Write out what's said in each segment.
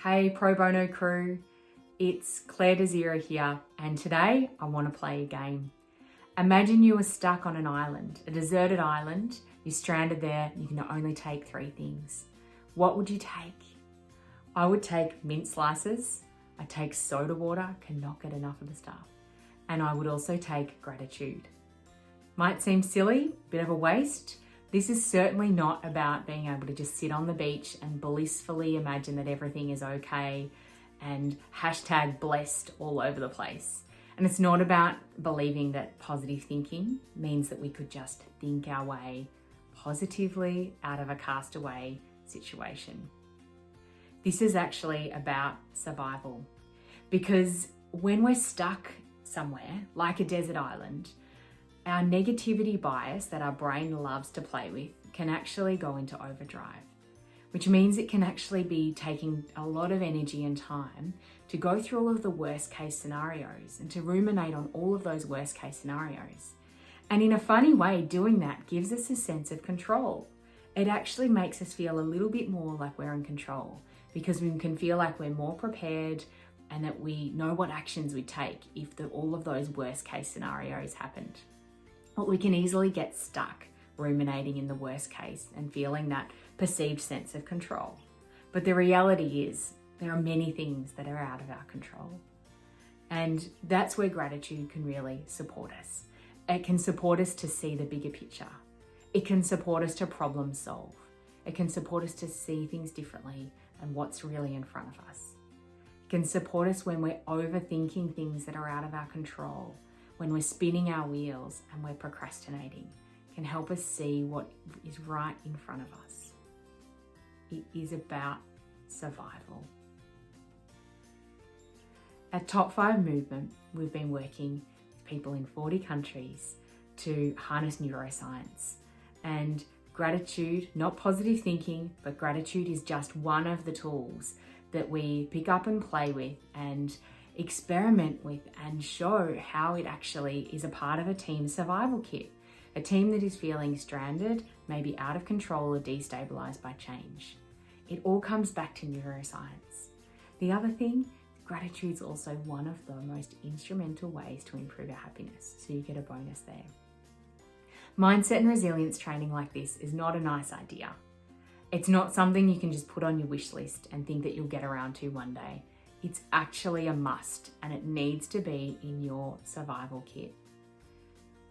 Hey Pro Bono crew, it's Claire Desira here, and today I want to play a game. Imagine you were stuck on an island, a deserted island, you're stranded there, you can only take 3 things. What would you take? I would take mint slices, I'd take soda water, cannot get enough of the stuff, and I would also take gratitude. Might seem silly, bit of a waste. This is certainly not about being able to just sit on the beach and blissfully imagine that everything is okay and #blessed all over the place. And it's not about believing that positive thinking means that we could just think our way positively out of a castaway situation. This is actually about survival, because when we're stuck somewhere, like a desert island, our negativity bias that our brain loves to play with can actually go into overdrive, which means it can actually be taking a lot of energy and time to go through all of the worst case scenarios and to ruminate on all of those worst case scenarios. And in a funny way, doing that gives us a sense of control. It actually makes us feel a little bit more like we're in control, because we can feel like we're more prepared and that we know what actions we take if all of those worst case scenarios happened. But we can easily get stuck ruminating in the worst case and feeling that perceived sense of control. But the reality is there are many things that are out of our control. And that's where gratitude can really support us. It can support us to see the bigger picture. It can support us to problem solve. It can support us to see things differently and what's really in front of us. It can support us when we're overthinking things that are out of our control, when we're spinning our wheels and we're procrastinating. It can help us see what is right in front of us. It is about survival. At Top 5 Movement, we've been working with people in 40 countries to harness neuroscience. And gratitude, not positive thinking, but gratitude is just one of the tools that we pick up and play with and experiment with and show how it actually is a part of a team survival kit. A team that is feeling stranded, maybe out of control or destabilized by change. It all comes back to neuroscience. The other thing, gratitude is also one of the most instrumental ways to improve our happiness, so you get a bonus there. Mindset and resilience training like this is not a nice idea. It's not something you can just put on your wish list and think that you'll get around to one day. It's actually a must, and it needs to be in your survival kit.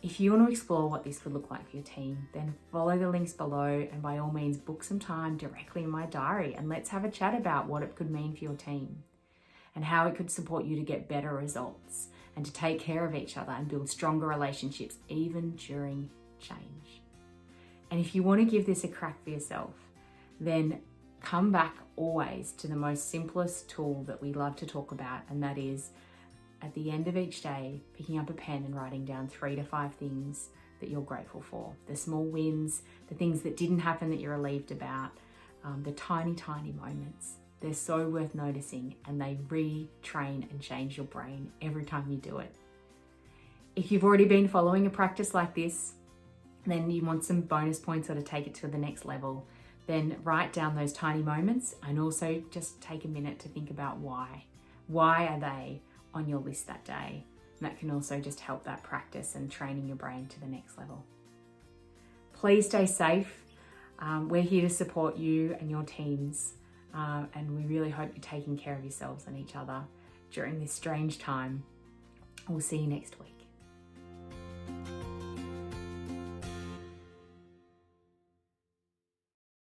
If you want to explore what this could look like for your team, then follow the links below and by all means book some time directly in my diary and let's have a chat about what it could mean for your team and how it could support you to get better results and to take care of each other and build stronger relationships even during change. And if you want to give this a crack for yourself, then come back always to the most simplest tool that we love to talk about, and that is at the end of each day, picking up a pen and writing down 3 to 5 things that you're grateful for. The small wins, the things that didn't happen that you're relieved about, the tiny, tiny moments. They're so worth noticing, and they retrain and change your brain every time you do it. If you've already been following a practice like this, then you want some bonus points or to take it to the next level, then write down those tiny moments and also just take a minute to think about why. Why are they on your list that day? And that can also just help that practice and training your brain to the next level. Please stay safe. We're here to support you and your teams. And we really hope you're taking care of yourselves and each other during this strange time. We'll see you next week.